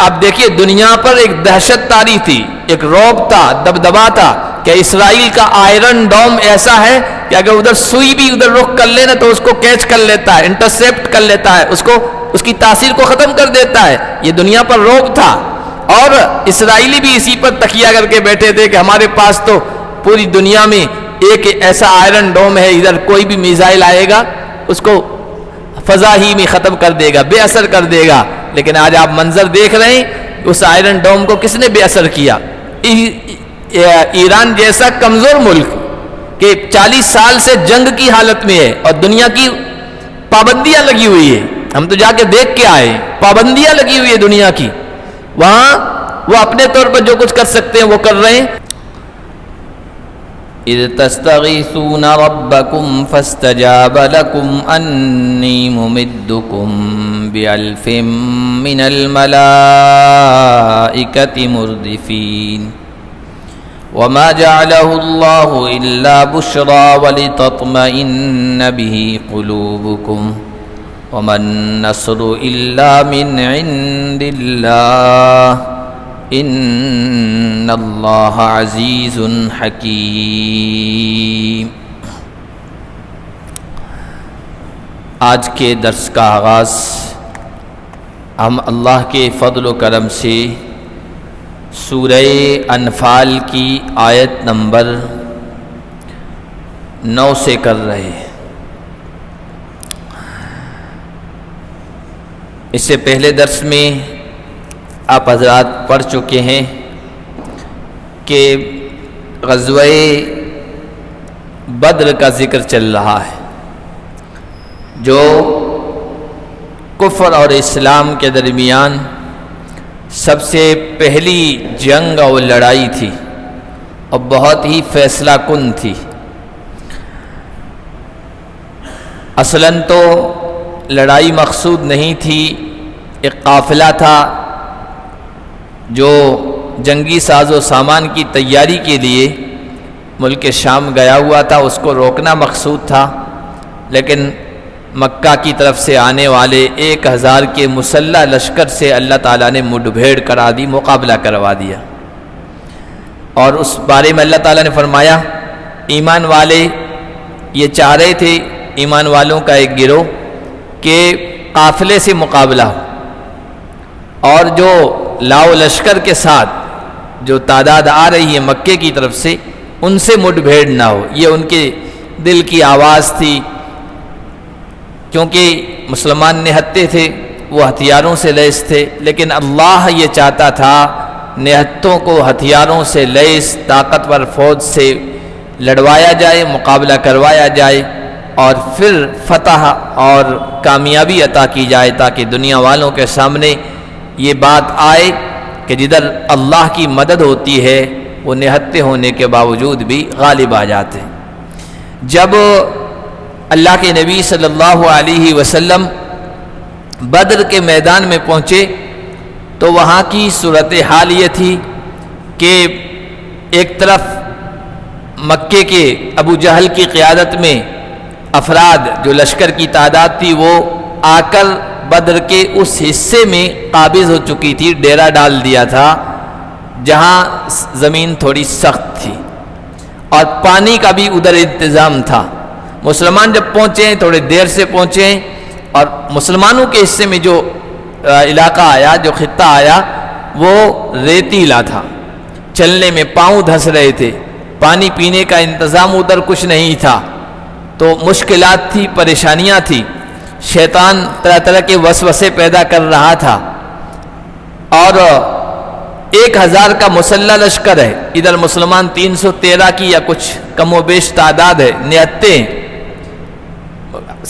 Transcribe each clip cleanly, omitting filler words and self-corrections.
اب دیکھیے دنیا پر ایک دہشت طاری تھی، ایک رعب تھا، دبدبا تھا کہ اسرائیل کا آئرن ڈوم ایسا ہے کہ اگر ادھر سوئی بھی ادھر رخ کر لے نا تو اس کو کیچ کر لیتا ہے، انٹرسیپٹ کر لیتا ہے، اس کی تاثیر کو ختم کر دیتا ہے۔ یہ دنیا پر رعب تھا، اور اسرائیلی بھی اسی پر تکیہ کر کے بیٹھے تھے کہ ہمارے پاس تو پوری دنیا میں ایک ایسا آئرن ڈوم ہے، ادھر کوئی بھی میزائل آئے گا اس کو فضا ہی میں ختم کر دے گا، بے اثر کر دے گا۔ لیکن آج آپ منظر دیکھ رہے ہیں، اس آئرن ڈوم کو کس نے بے اثر کیا؟ ایران جیسا کمزور ملک کہ 40 سال سے جنگ کی حالت میں ہے اور دنیا کی پابندیاں لگی ہوئی ہے، ہم تو جا کے دیکھ کے آئے، پابندیاں لگی ہوئی ہے دنیا کی، وہاں وہ اپنے طور پر جو کچھ کر سکتے ہیں وہ کر رہے ہیں۔ اذ تستغیثون ربکم فاستجاب لکم انی ممدکم بألف من الملائکۃ مردفین وما جعله الله إلا بشرى ولتطمئن به قلوبكم وما النصر إلا من عند الله إن الله عزيز حكيم۔ آج کے درس کا آغاز ہم اللہ کے فضل و کرم سے سورہ انفال کی آیت نمبر 9 سے کر رہے ہیں۔ اس سے پہلے درس میں آپ حضرات پڑھ چکے ہیں کہ غزوہ بدر کا ذکر چل رہا ہے، جو کفر اور اسلام کے درمیان سب سے پہلی جنگ اور لڑائی تھی اور بہت ہی فیصلہ کن تھی۔ اصلاً تو لڑائی مقصود نہیں تھی، ایک قافلہ تھا جو جنگی ساز و سامان کی تیاری کے لیے ملک شام گیا ہوا تھا، اس کو روکنا مقصود تھا، لیکن مکہ کی طرف سے آنے والے 1000 کے مسلح لشکر سے اللہ تعالیٰ نے مڈ بھیڑ کرا دی، مقابلہ کروا دیا۔ اور اس بارے میں اللہ تعالیٰ نے فرمایا ایمان والے یہ چاہ رہے تھے، ایمان والوں کا ایک گروہ، کہ قافلے سے مقابلہ ہو، اور جو لاؤ لشکر کے ساتھ جو تعداد آ رہی ہے مکے کی طرف سے ان سے مڈ بھیڑ نہ ہو۔ یہ ان کے دل کی آواز تھی، کیونکہ مسلمان نہتے تھے، وہ ہتھیاروں سے لیس تھے، لیکن اللہ یہ چاہتا تھا نہتوں کو ہتھیاروں سے لیس طاقتور فوج سے لڑوایا جائے، مقابلہ کروایا جائے، اور پھر فتح اور کامیابی عطا کی جائے، تاکہ دنیا والوں کے سامنے یہ بات آئے کہ جدھر اللہ کی مدد ہوتی ہے وہ نہتے ہونے کے باوجود بھی غالب آ جاتے ہیں۔ جب اللہ کے نبی صلی اللہ علیہ وسلم بدر کے میدان میں پہنچے تو وہاں کی صورتحال یہ تھی کہ ایک طرف مکے کے ابو جہل کی قیادت میں افراد جو لشکر کی تعداد تھی وہ آ کر بدر کے اس حصے میں قابض ہو چکی تھی، ڈیرا ڈال دیا تھا جہاں زمین تھوڑی سخت تھی اور پانی کا بھی ادھر انتظام تھا۔ مسلمان جب پہنچے تھوڑے دیر سے پہنچے، اور مسلمانوں کے حصے میں جو علاقہ آیا، جو خطہ آیا، وہ ریتیلا تھا، چلنے میں پاؤں دھس رہے تھے، پانی پینے کا انتظام ادھر کچھ نہیں تھا، تو مشکلات تھی، پریشانیاں تھی، شیطان طرح طرح کے وسوسے پیدا کر رہا تھا، اور 1000 کا مسلح لشکر ہے، ادھر مسلمان 313 کی یا کچھ کم و بیش تعداد ہے، نہتے ہیں،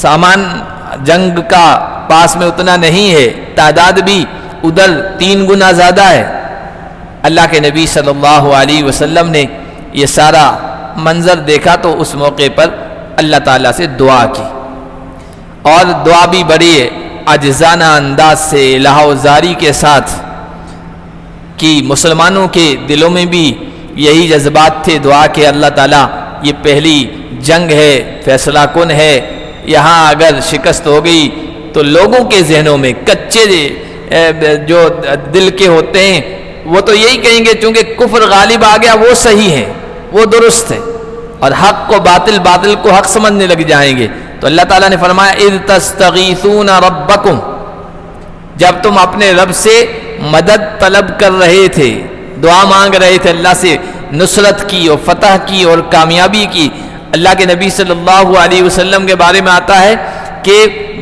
سامان جنگ کا پاس میں اتنا نہیں ہے، تعداد بھی ادھر 3 گنا زیادہ ہے۔ اللہ کے نبی صلی اللہ علیہ وسلم نے یہ سارا منظر دیکھا تو اس موقع پر اللہ تعالیٰ سے دعا کی، اور دعا بھی بڑی عاجزانہ انداز سے لہوزاری کے ساتھ کہ مسلمانوں کے دلوں میں بھی یہی جذبات تھے دعا کہ اللہ تعالیٰ یہ پہلی جنگ ہے، فیصلہ کن ہے، یہاں اگر شکست ہو گئی تو لوگوں کے ذہنوں میں، کچے جو دل کے ہوتے ہیں وہ تو یہی کہیں گے چونکہ کفر غالب آ گیا وہ صحیح ہے، وہ درست ہے، اور حق کو باطل، باطل کو حق سمجھنے لگ جائیں گے۔ تو اللہ تعالیٰ نے فرمایا اذ تستغیثون ربکم، جب تم اپنے رب سے مدد طلب کر رہے تھے، دعا مانگ رہے تھے اللہ سے نصرت کی اور فتح کی اور کامیابی کی۔ اللہ کے نبی صلی اللہ علیہ وسلم کے بارے میں آتا ہے کہ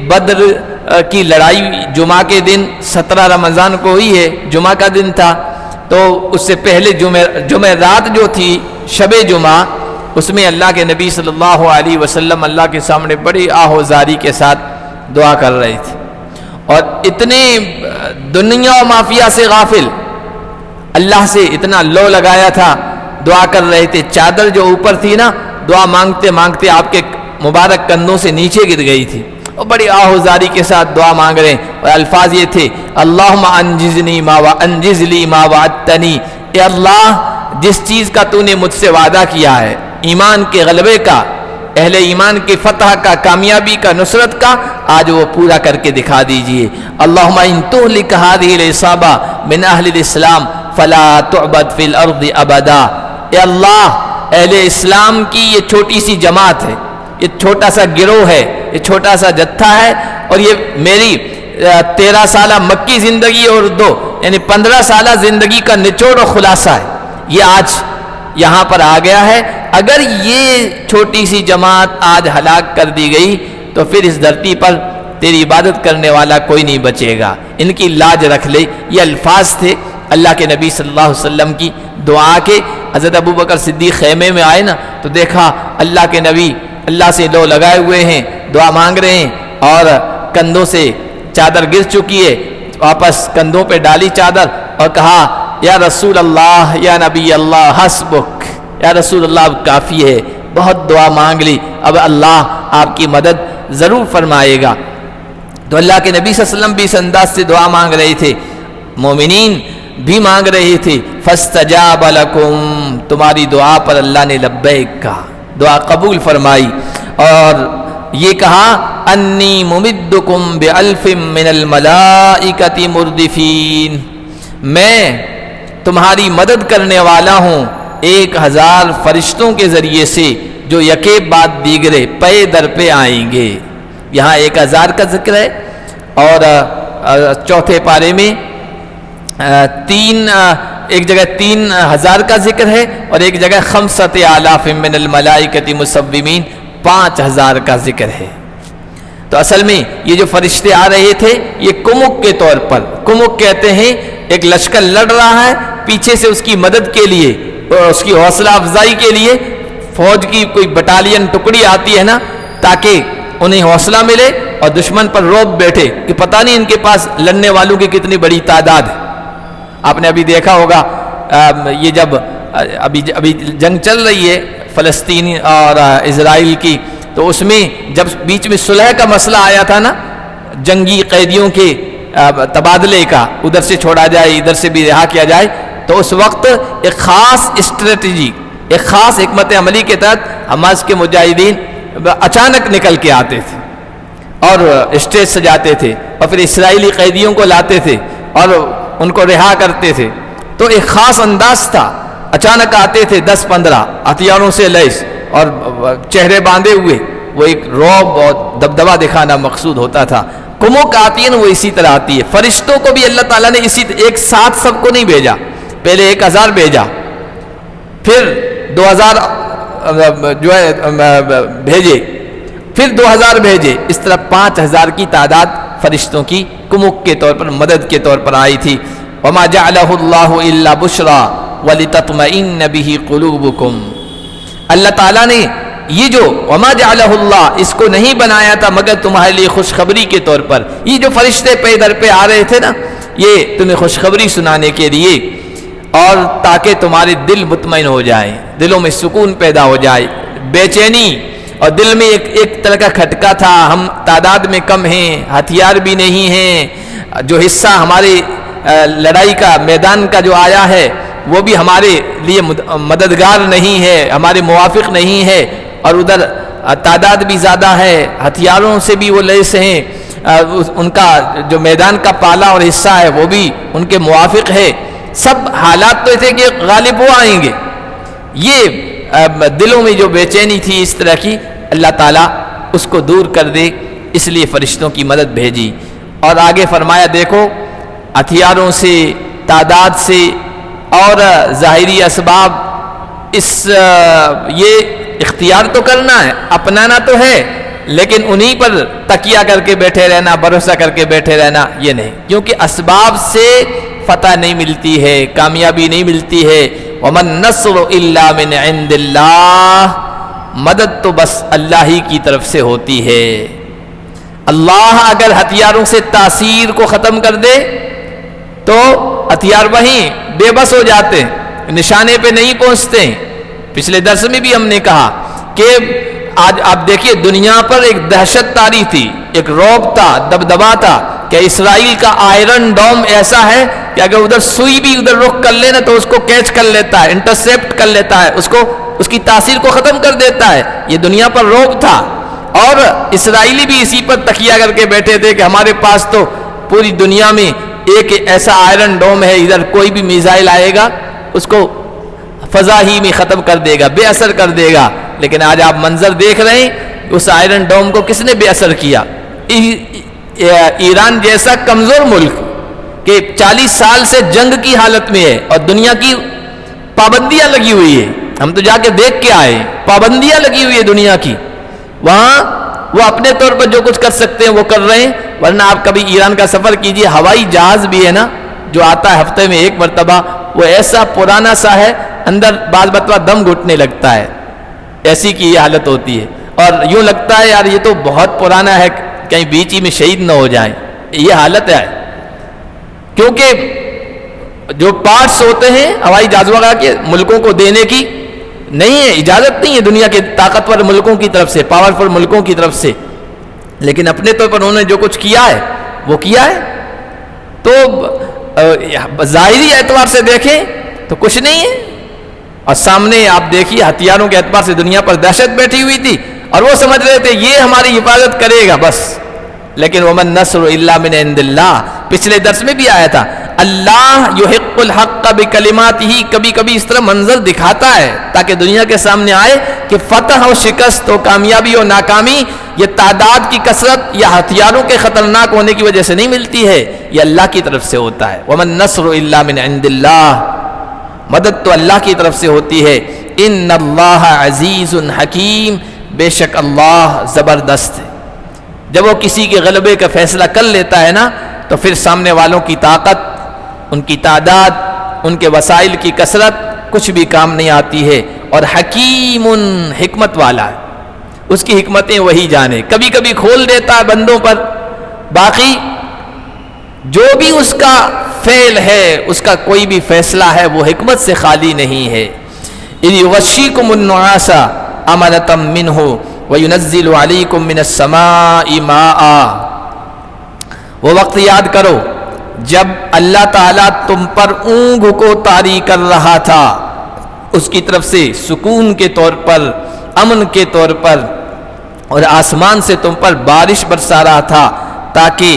بدر کی لڑائی جمعہ کے دن 17 رمضان کو ہوئی ہے، جمعہ کا دن تھا، تو اس سے پہلے جمعہ رات جو تھی شب جمعہ، اس میں اللہ کے نبی صلی اللہ علیہ وسلم اللہ کے سامنے بڑی آہوزاری کے ساتھ دعا کر رہے تھے، اور اتنے دنیا و مافیا سے غافل، اللہ سے اتنا لو لگایا تھا، دعا کر رہے تھے، چادر جو اوپر تھی نا، دعا مانگتے مانگتے آپ کے مبارک کندھوں سے نیچے گر گئی تھی، اور بڑی آہوزاری کے ساتھ دعا مانگ رہے ہیں، اور الفاظ یہ تھے اللہم انجزنی ما انجز لی ما وعدتنی، اے اللہ جس چیز کا تو نے مجھ سے وعدہ کیا ہے، ایمان کے غلبے کا، اہل ایمان کی فتح کا، کامیابی کا، نصرت کا، آج وہ پورا کر کے دکھا دیجئے۔ اللہم ان تہلک ہذہ العصابہ من اہل الاسلام فلا تعبد فی الارض ابدا، اے اللہ اہل اسلام کی یہ چھوٹی سی جماعت ہے، یہ چھوٹا سا گروہ ہے، یہ چھوٹا سا جتھا ہے، اور یہ میری 13 سالہ مکی زندگی اور 2 یعنی 15 سالہ زندگی کا نچوڑ و خلاصہ ہے، یہ آج یہاں پر آ گیا ہے۔ اگر یہ چھوٹی سی جماعت آج ہلاک کر دی گئی تو پھر اس دھرتی پر تیری عبادت کرنے والا کوئی نہیں بچے گا، ان کی لاج رکھ لے۔ یہ الفاظ تھے اللہ کے نبی صلی اللہ علیہ وسلم کی دعا کے۔ حضرت ابوبکر صدیق خیمے میں آئے نا تو دیکھا اللہ کے نبی اللہ سے لو لگائے ہوئے ہیں، دعا مانگ رہے ہیں، اور کندھوں سے چادر گر چکی ہے، واپس کندھوں پہ ڈالی چادر اور کہا یا رسول اللہ یا نبی اللہ حسبک، یا رسول اللہ اب کافی ہے، بہت دعا مانگ لی، اب اللہ آپ کی مدد ضرور فرمائے گا۔ تو اللہ کے نبی صلی اللہ علیہ وسلم بھی اس انداز سے دعا مانگ رہے تھے، مومنین بھی مانگ رہے تھے۔ فاستجاب لکم، تمہاری دعا پر اللہ نے لبیک کہا، دعا قبول فرمائی، اور یہ کہا انی ممدکم بألف من الملائکۃ مردفین، میں تمہاری مدد کرنے والا ہوں 1000 فرشتوں کے ذریعے سے جو یکے بعد دیگرے پے در پہ آئیں گے۔ یہاں 1000 کا ذکر ہے، اور چوتھے پارے میں ایک جگہ 3000 کا ذکر ہے، اور ایک جگہ 5000 من الملائکۃ مسومین 5000 کا ذکر ہے۔ تو اصل میں یہ جو فرشتے آ رہے تھے یہ کمک کے طور پر، کمک کہتے ہیں ایک لشکر لڑ رہا ہے، پیچھے سے اس کی مدد کے لیے اور اس کی حوصلہ افزائی کے لیے فوج کی کوئی بٹالین ٹکڑی آتی ہے نا، تاکہ انہیں حوصلہ ملے اور دشمن پر روب بیٹھے کہ پتہ نہیں ان کے پاس لڑنے والوں کی کتنی بڑی تعداد ہے۔ آپ نے ابھی دیکھا ہوگا یہ جب ابھی جنگ چل رہی ہے فلسطین اور اسرائیل کی، تو اس میں جب بیچ میں صلح کا مسئلہ آیا تھا نا، جنگی قیدیوں کے تبادلے کا، ادھر سے چھوڑا جائے ادھر سے بھی رہا کیا جائے، تو اس وقت ایک خاص اسٹریٹجی، ایک خاص حکمت عملی کے تحت حماس کے مجاہدین اچانک نکل کے آتے تھے اور اسٹیج سجاتے تھے، اور پھر اسرائیلی قیدیوں کو لاتے تھے اور ان کو رہا کرتے تھے۔ تو ایک خاص انداز تھا، اچانک آتے تھے 10-15 ہتھیاروں سے لیس اور چہرے باندھے ہوئے، وہ ایک رعب اور دبدبہ دکھانا مقصود ہوتا تھا۔ کمک آتی ہے نا وہ اسی طرح آتی ہے۔ فرشتوں کو بھی اللہ تعالیٰ نے اسی ایک ساتھ سب کو نہیں بھیجا، پہلے 1000 بھیجا، پھر 2000 جو ہے بھیجے، پھر 2000 بھیجے، اس طرح 5000 کی تعداد فرشتوں کی کمک کے طور پر، مدد کے طور پر آئی تھی۔ وما جعلہ اللہ الا بشرا ولتطمئن بہ قلوبکم، اللہ تعالیٰ نے یہ جو وما جعلہ اللہ، اس کو نہیں بنایا تھا مگر تمہارے لیے خوشخبری کے طور پر۔ یہ جو فرشتے پے در پہ آ رہے تھے نا، یہ تمہیں خوشخبری سنانے کے لیے، اور تاکہ تمہارے دل مطمئن ہو جائیں، دلوں میں سکون پیدا ہو جائے، بے چینی، اور دل میں ایک طرح کا کھٹکا تھا، ہم تعداد میں کم ہیں، ہتھیار بھی نہیں ہیں، جو حصہ ہمارے لڑائی کا میدان کا جو آیا ہے وہ بھی ہمارے لیے مددگار نہیں ہے، ہمارے موافق نہیں ہے، اور ادھر تعداد بھی زیادہ ہے، ہتھیاروں سے بھی وہ لیس ہیں، ان کا جو میدان کا پالا اور حصہ ہے وہ بھی ان کے موافق ہے. سب حالات تو تھے کہ غالب وہ آئیں گے. یہ دلوں میں جو بے چینی تھی اس طرح کی، اللہ تعالیٰ اس کو دور کر دے، اس لیے فرشتوں کی مدد بھیجی. اور آگے فرمایا دیکھو ہتھیاروں سے، تعداد سے اور ظاہری اسباب، یہ اختیار تو کرنا ہے، اپنانا تو ہے، لیکن انہی پر تکیہ کر کے بیٹھے رہنا، بھروسہ کر کے بیٹھے رہنا یہ نہیں، کیونکہ اسباب سے فتح نہیں ملتی ہے، کامیابی نہیں ملتی ہے. وَمَن نَّصْرُ إِلَّا مِنْ عِنْدِ اللَّهِ، مدد تو بس اللہ ہی کی طرف سے ہوتی ہے. اللہ اگر ہتھیاروں سے تاثیر کو ختم کر دے تو ہتھیار وہیں بے بس ہو جاتے ہیں، نشانے پہ نہیں پہنچتے. پچھلے درس میں بھی ہم نے کہا کہ آج آپ دیکھیے دنیا پر ایک دہشت طاری تھی، ایک رعب تھا، دبدبا تھا کہ اسرائیل کا آئرن ڈوم ایسا ہے کہ اگر ادھر سوئی بھی ادھر رخ کر لینا تو اس کو کیچ کر لیتا ہے، انٹرسیپٹ کر لیتا ہے، اس کی تاثیر کو ختم کر دیتا ہے. یہ دنیا پر رعب تھا، اور اسرائیلی بھی اسی پر تکیہ کر کے بیٹھے تھے کہ ہمارے پاس تو پوری دنیا میں ایک ایسا آئرن ڈوم ہے، ادھر کوئی بھی میزائل آئے گا اس کو فضا ہی میں ختم کر دے گا، بے اثر کر دے گا. لیکن آج آپ منظر دیکھ رہے ہیں، اس آئرن ڈوم کو کس نے بے اثر کیا؟ ایران جیسا کمزور ملک کہ 40 سال سے جنگ کی حالت میں ہے اور دنیا کی پابندیاں لگی ہوئی ہے. ہم تو جا کے دیکھ کے آئے، پابندیاں لگی ہوئی ہے دنیا کی. وہاں وہ اپنے طور پر جو کچھ کر سکتے ہیں وہ کر رہے ہیں، ورنہ آپ کبھی ایران کا سفر کیجئے، ہوائی جہاز بھی ہے نا جو آتا ہے ہفتے میں ایک مرتبہ، وہ ایسا پرانا سا ہے، اندر بعض مرتبہ دم گھٹنے لگتا ہے، ایسی کی یہ حالت ہوتی ہے. اور یوں لگتا ہے یار یہ تو بہت پرانا ہے، کہیں بیچ ہی میں شہید نہ ہو جائیں. یہ حالت ہے، کیونکہ جو پارٹس ہوتے ہیں ہوائی جہاز وغیرہ کے ملکوں کو دینے کی نہیں ہے، اجازت نہیں ہے دنیا کے طاقتور ملکوں کی طرف سے، پاورفل ملکوں کی طرف سے. لیکن اپنے طور پر انہوں نے جو کچھ کیا ہے وہ کیا ہے. تو ظاہری اعتبار سے دیکھیں تو کچھ نہیں ہے، اور سامنے آپ دیکھیے ہتھیاروں کے اعتبار سے دنیا پر دہشت بیٹھی ہوئی تھی، اور وہ سمجھ رہے تھے یہ ہماری حفاظت کرے گا بس. لیکن وَمَن نَّصْرُ إِلَّا مِنْ عِنْدِ اللَّهِ، پچھلے درس میں بھی آیا تھا، اللہ يُحِقُّ الْحَقَّ بِكَلِمَاتِهِ، کبھی کبھی اس طرح منظر دکھاتا ہے تاکہ دنیا کے سامنے آئے کہ فتح و شکست و کامیابی و ناکامی یہ تعداد کی کثرت یا ہتھیاروں کے خطرناک ہونے کی وجہ سے نہیں ملتی ہے، یہ اللہ کی طرف سے ہوتا ہے. وَمَن نَّصْرُ إِلَّا مِنْ عِنْدِ اللَّهِ، مدد تو اللہ کی طرف سے ہوتی ہے. ان اللہ عزیز حکیم، بے شک اللہ زبردست ہے. جب وہ کسی کے غلبے کا فیصلہ کر لیتا ہے نا تو پھر سامنے والوں کی طاقت، ان کی تعداد، ان کے وسائل کی کثرت کچھ بھی کام نہیں آتی ہے. اور حکیم حکمت والا ہے، اس کی حکمتیں وہی جانے. کبھی کبھی کھول دیتا ہے بندوں پر، باقی جو بھی اس کا فعل ہے، اس کا کوئی بھی فیصلہ ہے وہ حکمت سے خالی نہیں ہے. اِذْ يُغَشِّيكُمُ النُّعَاسَ أَمَنَةً مِّنْهُ وَيُنَزِّلُ عَلَيْكُم مِّنَ السَّمَاءِ مَاءً، وہ وقت یاد کرو جب اللہ تعالیٰ تم پر اونگ کو طاری کر رہا تھا، اس کی طرف سے سکون کے طور پر، امن کے طور پر، اور آسمان سے تم پر بارش برسا رہا تھا تاکہ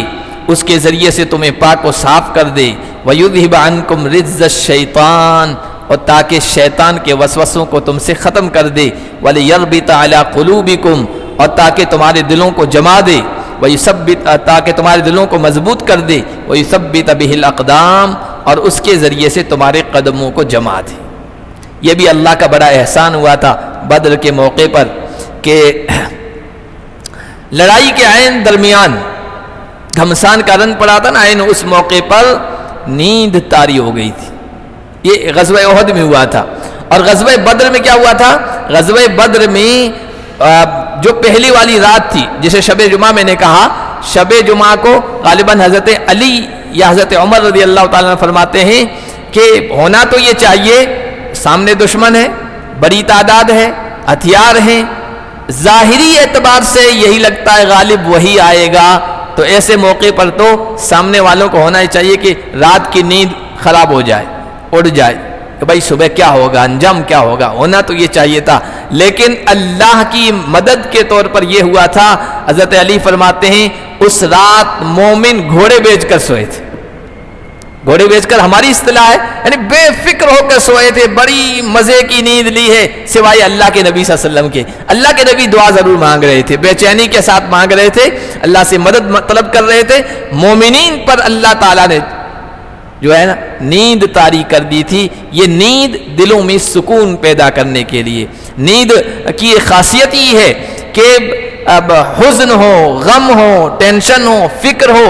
اس کے ذریعے سے تمہیں پاک و صاف کر دے. وَيُذْهِبَ عَنْكُمْ رِجْزَ الشَّيْطَانِ، اور تاکہ شیطان کے وسوسوں کو تم سے ختم کر دے. وَلِيَرْبِطَ عَلَىٰ قُلُوبِكُمْ، اور تاکہ تمہارے دلوں کو جما دے. وَيُثَبِّتَ، تاکہ تمہارے دلوں کو مضبوط کر دے. وَيُثَبِّتَ بِهِ الْأَقْدَامَ، اور اس کے ذریعے سے تمہارے قدموں کو جما دے. یہ بھی اللہ کا بڑا احسان ہوا تھا بدر کے موقع پر کہ لڑائی کے عین درمیان گھمسان کا رن پڑا تھا نا، عین اس موقع پر نیند طاری ہو گئی تھی. یہ غزوہ احد میں ہوا تھا. اور غزوہ بدر میں کیا ہوا تھا؟ غزوہ بدر میں جو پہلی والی رات تھی جسے شب جمعہ میں نے کہا، شب جمعہ کو غالباً حضرت علی یا حضرت عمر رضی اللہ تعالیٰ عنہ فرماتے ہیں کہ ہونا تو یہ چاہیے، سامنے دشمن ہے، بڑی تعداد ہے، ہتھیار ہیں، ظاہری اعتبار سے یہی لگتا ہے غالب وہی آئے گا، تو ایسے موقع پر تو سامنے والوں کو ہونا ہی چاہیے کہ رات کی نیند خراب ہو جائے، اڑ جائے. کہ بھائی صبح کیا ہوگا، انجام کیا ہوگا، ہونا تو یہ چاہیے تھا، لیکن اللہ کی مدد کے طور پر یہ ہوا تھا۔ حضرت علی فرماتے ہیں اس رات مومن گھوڑے بیچ کر سوئے تھے، گھوڑے بیچ کر ہماری اصطلاح ہے، یعنی بے فکر ہو کر سوئے تھے، بڑی مزے کی نیند لی ہے، سوائے اللہ کے نبی صلی اللہ علیہ وسلم کے۔ اللہ کے نبی دعا ضرور مانگ رہے تھے، بے چینی کے ساتھ مانگ رہے تھے، اللہ سے مدد طلب کر رہے تھے۔ مومنین پر اللہ تعالیٰ نے جو ہے نا نیند طاری کر دی تھی۔ یہ نیند دلوں میں سکون پیدا کرنے کے لیے، نیند کی ایک خاصیت یہ ہے کہ اب حزن ہو، غم ہو، ٹینشن ہو، فکر ہو،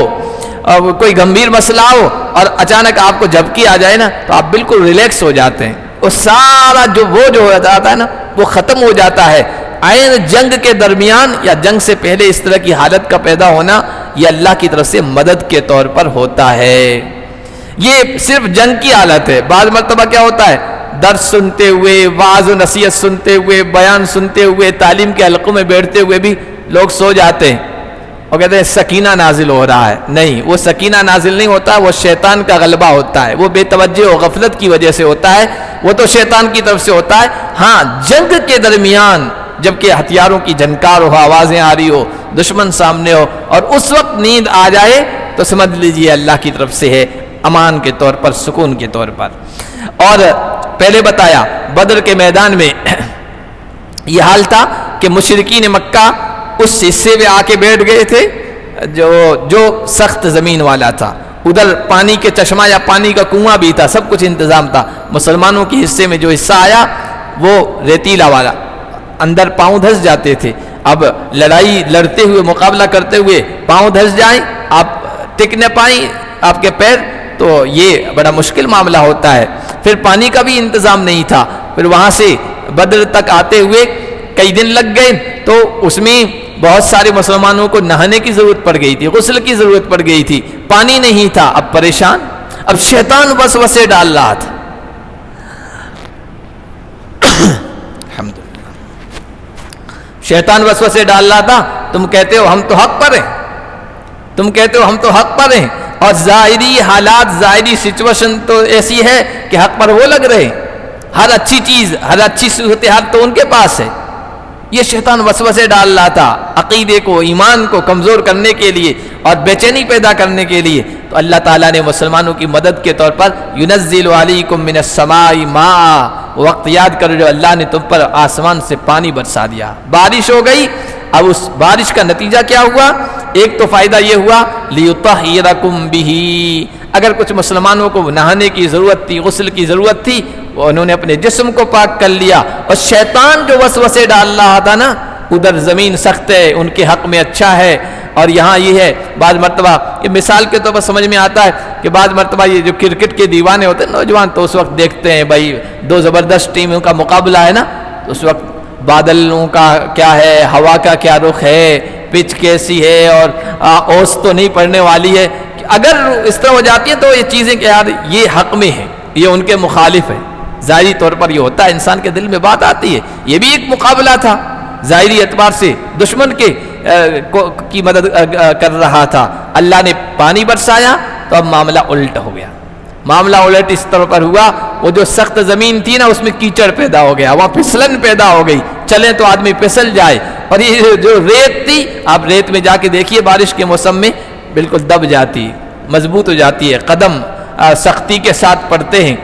اب کوئی گمبھیر مسئلہ ہو اور اچانک آپ کو جھپکی آ جائے نا تو آپ بالکل ریلیکس ہو جاتے ہیں، وہ سارا جو ہو جاتا ہے نا وہ ختم ہو جاتا ہے۔ عین جنگ کے درمیان یا جنگ سے پہلے اس طرح کی حالت کا پیدا ہونا یہ اللہ کی طرف سے مدد کے طور پر ہوتا ہے۔ یہ صرف جنگ کی حالت ہے۔ بعض مرتبہ کیا ہوتا ہے، درس سنتے ہوئے، وعظ و نصیحت سنتے ہوئے، بیان سنتے ہوئے، تعلیم کے حلقوں میں بیٹھتے ہوئے بھی لوگ سو جاتے ہیں اور کہتے ہیں سکینہ نازل ہو رہا ہے۔ نہیں، وہ سکینہ نازل نہیں ہوتا، وہ شیطان کا غلبہ ہوتا ہے، وہ بے توجہ و غفلت کی وجہ سے ہوتا ہے، وہ تو شیطان کی طرف سے ہوتا ہے۔ ہاں، جنگ کے درمیان جبکہ ہتھیاروں کی جھنکار ہو، آوازیں آ رہی ہو، دشمن سامنے ہو اور اس وقت نیند آ جائے تو سمجھ لیجئے اللہ کی طرف سے ہے، امان کے طور پر، سکون کے طور پر۔ اور پہلے بتایا بدر کے میدان میں یہ حال تھا کہ مشرکین مکہ اس حصے میں آ کے بیٹھ گئے تھے جو سخت زمین والا تھا، ادھر پانی کے چشمہ یا پانی کا کنواں بھی تھا، سب کچھ انتظام تھا۔ مسلمانوں کے حصے میں جو حصہ آیا وہ ریتیلا والا، اندر پاؤں دھس جاتے تھے۔ اب لڑائی لڑتے ہوئے، مقابلہ کرتے ہوئے پاؤں دھس جائیں، آپ ٹک نہ پائیں آپ کے پیر، تو یہ بڑا مشکل معاملہ ہوتا ہے۔ پھر پانی کا بھی انتظام نہیں تھا، پھر وہاں سے بدر تک آتے ہوئے کئی دن لگ گئے، تو اس میں بہت سارے مسلمانوں کو نہانے کی ضرورت پڑ گئی تھی، غسل کی ضرورت پڑ گئی تھی، پانی نہیں تھا۔ اب پریشان، اب شیطان وسوسے ڈال رہا تھا۔ الحمدللہ، شیطان وسوسے ڈال رہا تھا، تم کہتے ہو ہم تو حق پر ہیں، تم کہتے ہو ہم تو حق پر ہیں، اور ظاہری حالات، ظاہری سچویشن تو ایسی ہے کہ حق پر وہ لگ رہے ہیں، ہر اچھی چیز، ہر اچھی صورتحال تو ان کے پاس ہے۔ یہ شیطان وسوسے ڈال رہا تھا عقیدے کو، ایمان کو کمزور کرنے کے لیے اور بے چینی پیدا کرنے کے لیے۔ تو اللہ تعالیٰ نے مسلمانوں کی مدد کے طور پر يُنَزِّلُ عَلَيْكُم مِّنَ السَّمَاءِ مَاءً، وقت یاد کرو جو اللہ نے تم پر آسمان سے پانی برسا دیا، بارش ہو گئی۔ اب اس بارش کا نتیجہ کیا ہوا؟ ایک تو فائدہ یہ ہوا لِيُطَهِّرَكُم بِهِ، اگر کچھ مسلمانوں کو نہانے کی ضرورت تھی، غسل کی ضرورت تھی، وہ انہوں نے اپنے جسم کو پاک کر لیا۔ اور شیطان جو وسوسے ڈال رہا تھا نا، ادھر زمین سخت ہے، ان کے حق میں اچھا ہے، اور یہاں یہ ہے بعض مرتبہ، یہ مثال کے طور پر سمجھ میں آتا ہے کہ بعض مرتبہ یہ جو کرکٹ کے دیوانے ہوتے ہیں نوجوان، تو اس وقت دیکھتے ہیں بھائی دو زبردست ٹیموں کا مقابلہ ہے نا، تو اس وقت بادلوں کا کیا ہے، ہوا کا کیا رخ ہے، پچ کیسی ہے، اور اوس تو نہیں پڑنے والی ہے۔ اگر اس طرح ہو جاتی ہے تو یہ چیزیں کہ یار یہ حق میں ہے، یہ ان کے مخالف ہے، ظاہری طور پر یہ ہوتا ہے، انسان کے دل میں بات آتی ہے۔ یہ بھی ایک مقابلہ تھا، ظاہری اعتبار سے دشمن کی مدد کر رہا تھا۔ اللہ نے پانی برسایا تو اب معاملہ الٹ ہو گیا۔ معاملہ الٹ اس طرح پر ہوا، وہ جو سخت زمین تھی نا اس میں کیچڑ پیدا ہو گیا، وہاں پھسلن پیدا ہو گئی، چلے تو آدمی پھسل جائے۔ اور یہ جو ریت تھی، آپ ریت میں جا کے دیکھیے بارش کے موسم میں بالکل دب جاتی، مضبوط ہو جاتی ہے، قدم سختی کے ساتھ پڑتے ہیں۔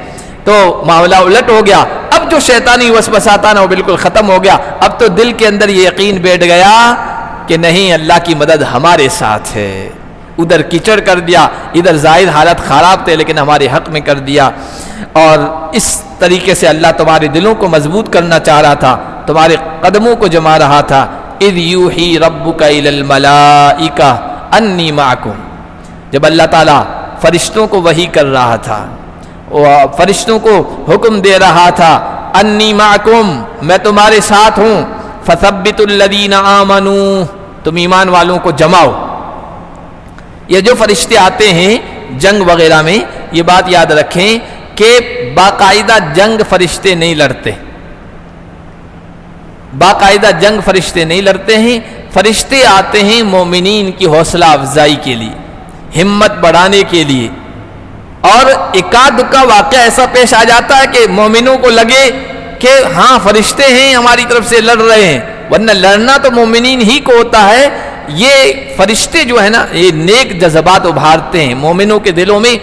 تو معاملہ الٹ ہو گیا۔ اب جو شیطانی وسوسہ تھا نا وہ بالکل ختم ہو گیا۔ اب تو دل کے اندر یہ یقین بیٹھ گیا کہ نہیں، اللہ کی مدد ہمارے ساتھ ہے۔ ادھر کیچڑ کر دیا، ادھر ظاہر حالت خراب تھے لیکن ہمارے حق میں کر دیا۔ اور اس طریقے سے اللہ تمہارے دلوں کو مضبوط کرنا چاہ رہا تھا، تمہارے قدموں کو جما رہا تھا۔ اذ یوحی ربک الی الملائکہ انی معکم، جب اللہ تعالیٰ فرشتوں کو وحی کر رہا تھا، فرشتوں کو حکم دے رہا تھا، انی معکم، میں تمہارے ساتھ ہوں، فثبتوا الذین آمنوا، تم ایمان والوں کو جماؤ۔ یہ جو فرشتے آتے ہیں جنگ وغیرہ میں، یہ بات یاد رکھیں کہ باقاعدہ جنگ فرشتے نہیں لڑتے، باقاعدہ جنگ فرشتے نہیں لڑتے ہیں۔ فرشتے آتے ہیں مومنین کی حوصلہ افزائی کے لیے، ہمت بڑھانے کے لیے، اور اکا دکا واقعہ ایسا پیش آ جاتا ہے کہ مومنوں کو لگے کہ ہاں فرشتے ہیں ہماری طرف سے لڑ رہے ہیں، ورنہ لڑنا تو مومنین ہی کو ہوتا ہے۔ یہ فرشتے جو ہے نا یہ نیک جذبات ابھارتے ہیں، مومنوں کے دلوں میں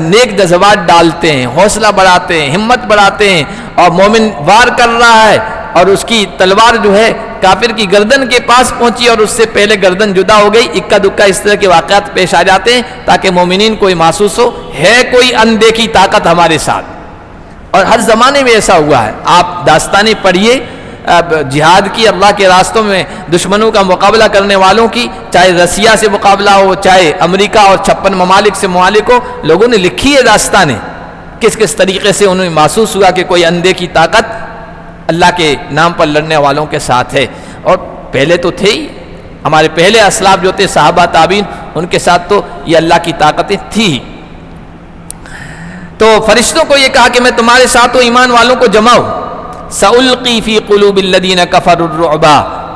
نیک جذبات ڈالتے ہیں، حوصلہ بڑھاتے ہیں، ہمت بڑھاتے ہیں، اور مومن وار کر رہا ہے اور اس کی تلوار جو ہے کافر کی گردن کے پاس پہنچی اور اس سے پہلے گردن جدا ہو گئی، اکا دکا اس طرح کے واقعات پیش آ جاتے ہیں تاکہ مومنین کو محسوس ہو ہے کوئی اندیکھی طاقت ہمارے ساتھ۔ اور ہر زمانے میں ایسا ہوا ہے، آپ داستانیں پڑھیے جہاد کی، اللہ کے راستوں میں دشمنوں کا مقابلہ کرنے والوں کی، چاہے رسیا سے مقابلہ ہو، چاہے امریکہ اور 56 ممالک سے ممالک ہو، لوگوں نے لکھی ہے داستانیں کس کس طریقے سے انہیں محسوس ہوا کہ کوئی اندیکھی طاقت اللہ کے نام پر لڑنے والوں کے ساتھ ہے۔ اور پہلے تو تھے ہی، ہمارے پہلے اسلاف جو تھے صحابہ تابعین، ان کے ساتھ تو یہ اللہ کی طاقتیں تھی ہی۔ تو فرشتوں کو یہ کہا کہ میں تمہارے ساتھ ہوں، ایمان والوں کو جماؤ۔ سألقی فی قلوب الذین کفروا الرعب،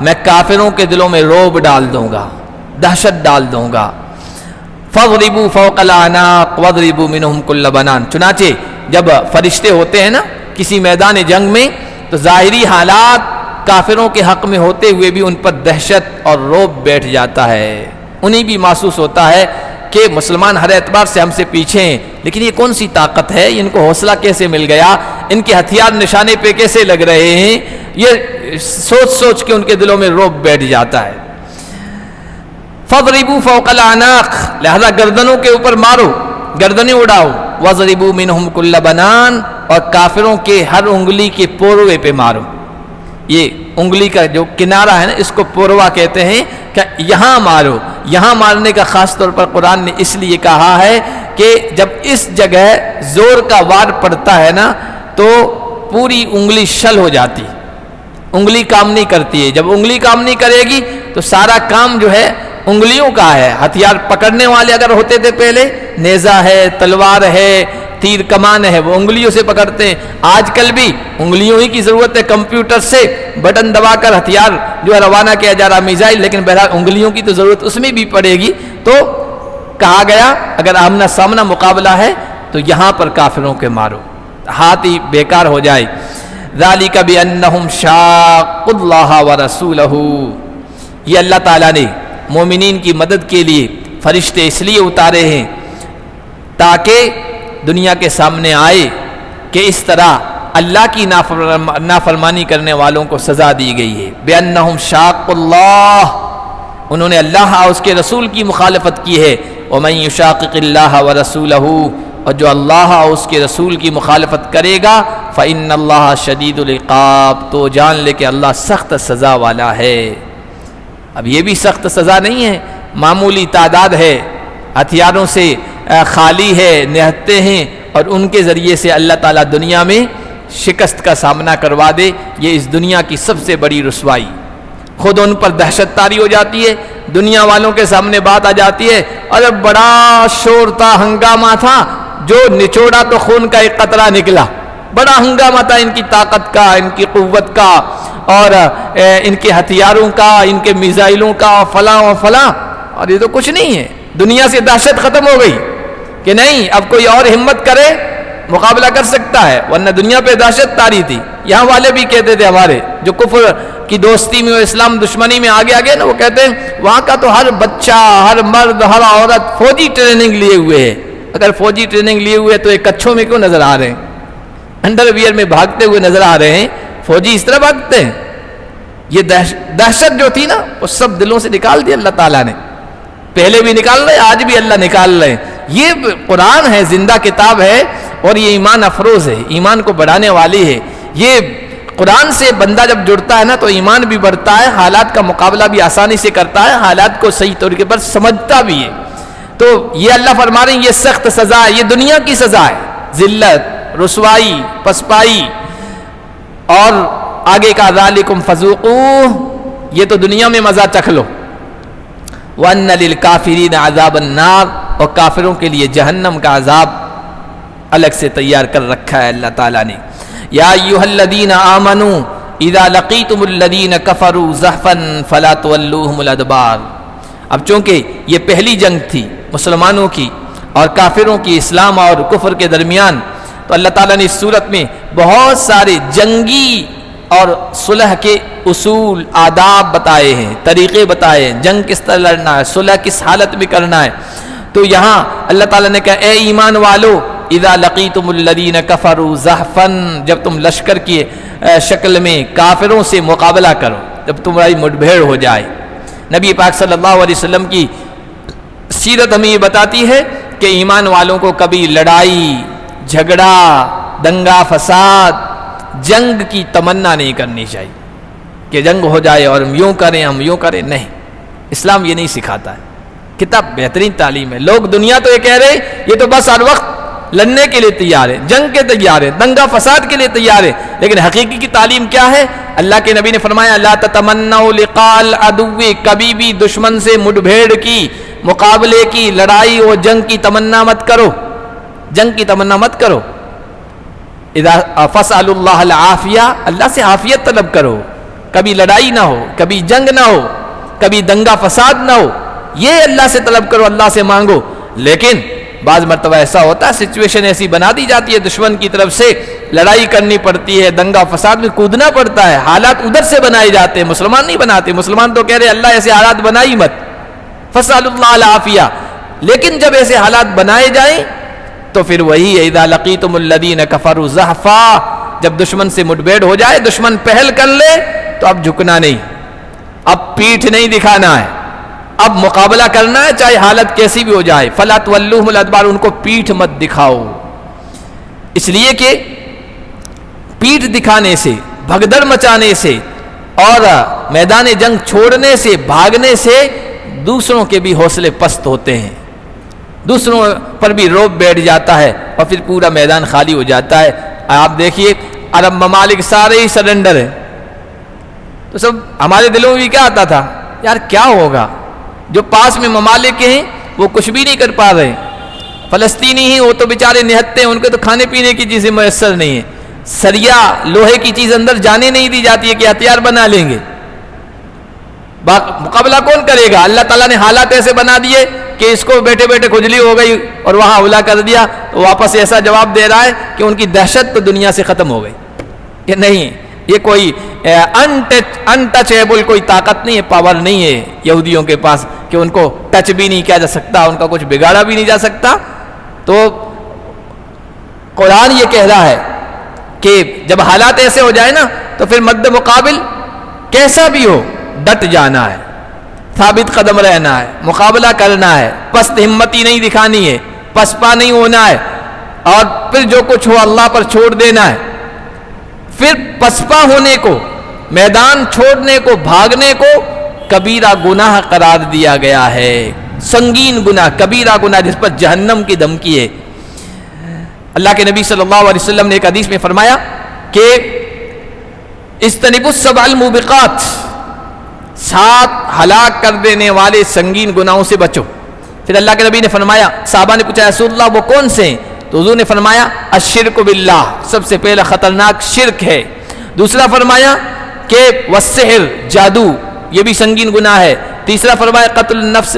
میں کافروں کے دلوں میں رعب ڈال دوں گا، دہشت ڈال دوں گا۔ فاضربوا فوق الاعناق واضربوا منهم كل بنان، چنانچہ جب فرشتے ہوتے ہیں نا کسی میدان جنگ میں تو ظاہری حالات کافروں کے حق میں ہوتے ہوئے بھی ان پر دہشت اور رعب بیٹھ جاتا ہے، انہیں بھی محسوس ہوتا ہے کہ مسلمان ہر اعتبار سے ہم سے پیچھے ہیں، لیکن یہ کون سی طاقت ہے، ان کو حوصلہ کیسے مل گیا، ان کے ہتھیار نشانے پہ کیسے لگ رہے ہیں، یہ سوچ سوچ کے ان کے دلوں میں رعب بیٹھ جاتا ہے۔ فَاضْرِبُوا فَوْقَ الْأَعْنَاقِ، لہذا گردنوں کے اوپر مارو، گردنیں اڑاؤ۔ وَاضْرِبُوا مِنْهُمْ كُلَّ بَنَانٍ، اور کافروں کے ہر انگلی کے پوروے پہ مارو۔ یہ انگلی کا جو کنارہ ہے نا اس کو پوروا کہتے ہیں، کہ یہاں مارو۔ یہاں مارنے کا خاص طور پر قرآن نے اس لیے کہا ہے کہ جب اس جگہ زور کا وار پڑتا ہے نا تو پوری انگلی شل ہو جاتی، انگلی کام نہیں کرتی ہے۔ جب انگلی کام نہیں کرے گی تو سارا کام جو ہے انگلیوں کا ہے۔ ہتھیار پکڑنے والے اگر ہوتے تھے پہلے، نیزہ ہے، تلوار ہے، تیر کمان ہے، وہ انگلیوں سے پکڑتے ہیں۔ آج کل بھی انگلیوں ہی کی ضرورت ہے، کمپیوٹر سے بٹن دبا کر ہتھیار جو ہے روانہ کیا جا رہا میزائل، لیکن بہرحال انگلیوں کی تو ضرورت اس میں بھی پڑے گی۔ تو کہا گیا اگر آمنا سامنا مقابلہ ہے تو یہاں پر کافروں کے مارو، ہاتھ ہی بیکار ہو جائے۔ ذَلِكَ بِأَنَّهُمْ شَاقُّوا اللَّهَ وَرَسُولَهُ، یہ اللہ تعالیٰ نے مومنین کی مدد کے لیے فرشتے اس لیے اتارے ہیں تاکہ دنیا کے سامنے آئے کہ اس طرح اللہ کی نافرمانی کرنے والوں کو سزا دی گئی ہے۔ بِأَنَّهُمْ شَاقُّوا اللَّهَ، انہوں نے اللہ اور اس کے رسول کی مخالفت کی ہے۔ وَمَن يُشَاقِقِ اللَّهَ وَرَسُولَهُ، اور جو اللہ اور اس کے رسول کی مخالفت کرے گا فَإِنَّ اللَّهَ شَدِيدُ الْعِقَابِ، تو جان لے کہ اللہ سخت سزا والا ہے۔ اب یہ بھی سخت سزا نہیں ہے، معمولی تعداد ہے، ہتھیاروں سے خالی ہے، نہتے ہیں، اور ان کے ذریعے سے اللہ تعالیٰ دنیا میں شکست کا سامنا کروا دے، یہ اس دنیا کی سب سے بڑی رسوائی۔ خود ان پر دہشت طاری ہو جاتی ہے، دنیا والوں کے سامنے بات آ جاتی ہے، ارے بڑا شور تھا، ہنگامہ تھا، جو نچوڑا تو خون کا ایک قطرہ نکلا، بڑا ہنگامہ تھا ان کی طاقت کا، ان کی قوت کا، اور ان کے ہتھیاروں کا، ان کے میزائلوں کا، فلاں و فلاں، اور یہ تو کچھ نہیں ہے۔ دنیا سے دہشت ختم ہو گئی کہ نہیں اب کوئی اور ہمت کرے مقابلہ کر سکتا ہے، ورنہ دنیا پہ دہشت طاری تھی۔ یہاں والے بھی کہتے تھے ہمارے جو کفر کی دوستی میں اور اسلام دشمنی میں آگے آگے نا، وہ کہتے ہیں وہاں کا تو ہر بچہ، ہر مرد، ہر عورت فوجی ٹریننگ لیے ہوئے ہے۔ اگر فوجی ٹریننگ لیے ہوئے تو ایک کچھوں میں کیوں نظر آ رہے ہیں، انڈر ویئر میں بھاگتے ہوئے نظر آ رہے ہیں؟ فوجی اس طرح بھاگتے ہیں؟ یہ دہشت جو تھی نا وہ سب دلوں سے نکال دی اللہ تعالیٰ نے، پہلے بھی نکال رہے، آج بھی اللہ نکال رہے ہیں۔ یہ قرآن ہے، زندہ کتاب ہے، اور یہ ایمان افروز ہے، ایمان کو بڑھانے والی ہے۔ یہ قرآن سے بندہ جب جڑتا ہے نا تو ایمان بھی بڑھتا ہے، حالات کا مقابلہ بھی آسانی سے کرتا ہے، حالات کو صحیح طریقے پر سمجھتا بھی ہے۔ تو یہ اللہ فرما رہے ہیں یہ سخت سزا ہے، یہ دنیا کی سزا ہے، ذلت، رسوائی، پسپائی، اور آگے کا ذالکم فذوقوہ، یہ تو دنیا میں مزہ چکھ لو۔ وَأَنَّ لِلْكَافِرِينَ عَذَابَ النَّارِ، اور کافروں کے لیے جہنم کا عذاب الگ سے تیار کر رکھا ہے اللہ تعالیٰ نے۔ یا ایھا الذین آمنوا اذا لقیتم الذین کفروا زحفا فلا تولوہم الادبار۔ اب چونکہ یہ پہلی جنگ تھی مسلمانوں کی، اور کافروں کی اسلام اور کفر کے درمیان، تو اللہ تعالیٰ نے اس صورت میں بہت سارے جنگی اور صلح کے اصول، آداب بتائے ہیں، طریقے بتائے ہیں، جنگ کس طرح لڑنا ہے، صلح کس حالت میں کرنا ہے۔ تو یہاں اللہ تعالیٰ نے کہا اے ایمان والو اذا لقیتم الذین کفروا زحفا، جب تم لشکر کی شکل میں کافروں سے مقابلہ کرو، جب تمہاری مٹبھیڑ ہو جائے۔ نبی پاک صلی اللہ علیہ وسلم کی سیرت ہمیں یہ بتاتی ہے کہ ایمان والوں کو کبھی لڑائی، جھگڑا، دنگا فساد، جنگ کی تمنا نہیں کرنی چاہیے کہ جنگ ہو جائے اور ہم یوں کریں ہم یوں کریں، نہیں، اسلام یہ نہیں سکھاتا ہے۔ کتاب بہترین تعلیم ہے۔ لوگ دنیا تو یہ کہہ رہے یہ تو بس ہر وقت لڑنے کے لیے تیار ہے، جنگ کے تیار ہے، دنگا فساد کے لیے تیار ہے، لیکن حقیقی کی تعلیم کیا ہے؟ اللہ کے نبی نے فرمایا لا تتمنوا لقاء العدو، کبھی بھی دشمن سے مٹبھیڑ کی، مقابلے کی، لڑائی اور جنگ کی تمنا مت کرو، جنگ کی تمنا مت کرو۔ اذا فاسألوا اللہ العافیہ، اللہ سے عافیت طلب کرو، کبھی لڑائی نہ ہو، کبھی جنگ نہ ہو، کبھی دنگا فساد نہ ہو، یہ اللہ سے طلب کرو، اللہ سے مانگو۔ لیکن بعض مرتبہ ایسا ہوتا ہے سچویشن ایسی بنا دی جاتی ہے دشمن کی طرف سے، لڑائی کرنی پڑتی ہے، دنگا فساد میں کودنا پڑتا ہے، حالات ادھر سے بنائے جاتے ہیں، مسلمان نہیں بناتے، مسلمان تو کہہ رہے اللہ ایسے حالات بنائی مت، فاسألوا اللہ العافیہ۔ لیکن جب ایسے حالات بنائے جائیں تو پھر وہی اذا لقیتم الذین کفروا زحفا، جب دشمن سے مٹبھیڑ ہو جائے، دشمن پہل کر لے تو اب جھکنا نہیں، اب پیٹھ نہیں دکھانا ہے، اب مقابلہ کرنا ہے چاہے حالت کیسی بھی ہو جائے۔ فلا تولوہم الادبار، ان کو پیٹھ مت دکھاؤ، اس لیے کہ پیٹھ دکھانے سے، بھگدڑ مچانے سے اور میدان جنگ چھوڑنے سے، بھاگنے سے دوسروں کے بھی حوصلے پست ہوتے ہیں، دوسروں پر بھی روب بیٹھ جاتا ہے اور پھر پورا میدان خالی ہو جاتا ہے۔ آپ دیکھیے عرب ممالک سارے ہی سرنڈر ہیں، تو سب ہمارے دلوں میں بھی کیا آتا تھا، یار کیا ہوگا، جو پاس میں ممالک ہیں وہ کچھ بھی نہیں کر پا رہے، فلسطینی ہیں وہ تو بیچارے نہتے ہیں، ان کو تو کھانے پینے کی چیزیں میسر نہیں ہیں، سریا لوہے کی چیز اندر جانے نہیں دی جاتی ہے کہ ہتھیار بنا لیں گے، مقابلہ کون کرے گا؟ اللہ تعالیٰ نے حالات ایسے بنا دیے کہ اس کو بیٹھے بیٹھے کھجلی ہو گئی اور وہاں حملہ کر دیا، تو واپس ایسا جواب دے رہا ہے کہ ان کی دہشت تو دنیا سے ختم ہو گئی، کہ نہیں یہ کوئی انٹچیبل کوئی طاقت نہیں ہے، پاور نہیں ہے یہودیوں کے پاس کہ ان کو ٹچ بھی نہیں کیا جا سکتا، ان کا کچھ بگاڑا بھی نہیں جا سکتا۔ تو قرآن یہ کہہ رہا ہے کہ جب حالات ایسے ہو جائے نا تو پھر مد مقابل کیسا بھی ہو ڈٹ جانا ہے، ثابت قدم رہنا ہے، مقابلہ کرنا ہے، پست ہمتی نہیں دکھانی ہے، پسپا نہیں ہونا ہے، اور پھر جو کچھ ہو اللہ پر چھوڑ دینا ہے۔ پھر پسپا ہونے کو، میدان چھوڑنے کو، بھاگنے کو کبیرہ گناہ قرار دیا گیا ہے، سنگین گناہ، کبیرہ گناہ جس پر جہنم کی دھمکی ہے۔ اللہ کے نبی صلی اللہ علیہ وسلم نے ایک حدیث میں فرمایا کہ اجتنبوا السبع الموبقات، 7 ہلاک کر دینے والے سنگین گناہوں سے بچو۔ پھر اللہ کے نبی نے فرمایا، صحابہ نے پوچھا رسول اللہ وہ کون سے ہیں؟ تو حضور نے فرمایا الشرک باللہ، سب سے پہلا خطرناک شرک ہے۔ دوسرا فرمایا کہ والسحر، جادو، یہ بھی سنگین گناہ ہے۔ تیسرا فرمایا قتل النفس،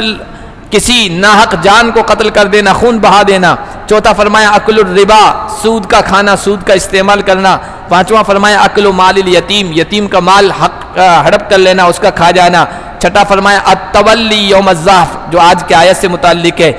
کسی ناحق جان کو قتل کر دینا، خون بہا دینا۔ چوتھا فرمایا اکل الربا، سود کا کھانا، سود کا استعمال کرنا۔ پانچواں فرمایا اکل مال الیتیم، یتیم کا مال حق ہڑپ کر لینا، اس کا کھا جانا۔ چھٹا فرمایا التولی یوم الزحف، جو آج کے آیت سے متعلق ہے،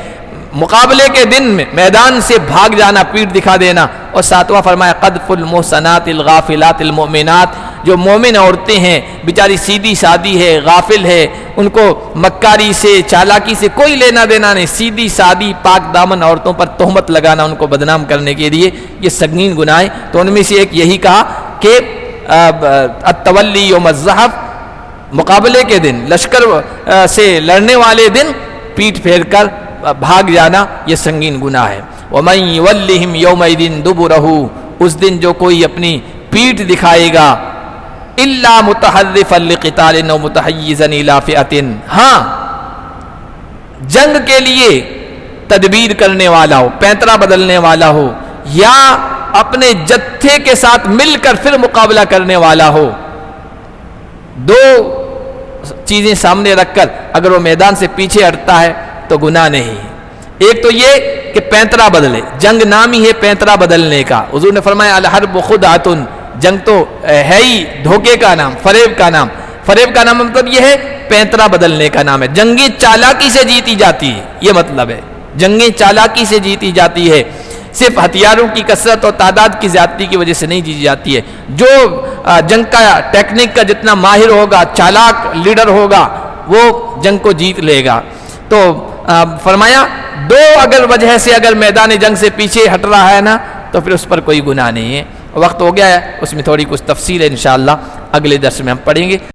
مقابلے کے دن میں میدان سے بھاگ جانا، پیٹ دکھا دینا۔ اور ساتواں فرمایا قذف المحصنات الغافلات المؤمنات، جو مومن عورتیں ہیں بیچاری سیدھی سادی ہے، غافل ہے، ان کو مکاری سے، چالاکی سے کوئی لینا دینا نہیں، سیدھی سادی پاک دامن عورتوں پر تہمت لگانا، ان کو بدنام کرنے کے لیے، یہ سنگین گناہ ہے۔ تو ان میں سے ایک یہی کہا کہ التولی یوم الزحف، مقابلے کے دن، لشکر سے لڑنے والے دن پیٹ پھیر کر بھاگ جانا، یہ سنگین گناہ ہے۔ وَمَن يُوَلِّهِمْ يَوْمَئِذٍ دُبُرَهُ، اس دن جو کوئی اپنی پیٹ دکھائے گا، إِلَّا مُتَحَرِّفًا لِقِتَالٍ أَوْ مُتَحَيِّزًا إِلَىٰ فِئَةٍ، ہاں جنگ کے لیے تدبیر کرنے والا ہو، پینترا بدلنے والا ہو، یا اپنے جتھے کے ساتھ مل کر پھر مقابلہ کرنے والا ہو، دو چیزیں سامنے رکھ کر اگر وہ میدان سے پیچھے ہٹتا ہے تو گناہ نہیں۔ ایک تو یہ کہ پینترا بدلے، جنگ نام ہی ہے پینترا بدلنے کا. حضور نے فرمایا الحرب خدعۃ، جنگ تو ہے ہی دھوکے کا نام، فریب کا نام. فریب کا نام مطلب یہ ہے پینترا بدلنے کا نام ہے. جنگیں چالاکی سے جیتی جاتی ہے، یہ مطلب ہے. جنگیں چالاکی سے جیتی جاتی ہے، صرف ہتھیاروں کی کثرت اور تعداد کی زیادتی کی وجہ سے نہیں جیتی جاتی ہے. جو جنگ کا ٹیکنک کا جتنا ماہر ہوگا، چالاک لیڈر ہوگا، وہ جنگ کو جیت لے گا. تو فرمایا دو اگر وجہ سے اگر میدان جنگ سے پیچھے ہٹ رہا ہے نا تو پھر اس پر کوئی گناہ نہیں ہے. وقت ہو گیا ہے، اس میں تھوڑی کچھ تفصیل ہے انشاءاللہ اگلے درس میں ہم پڑھیں گے.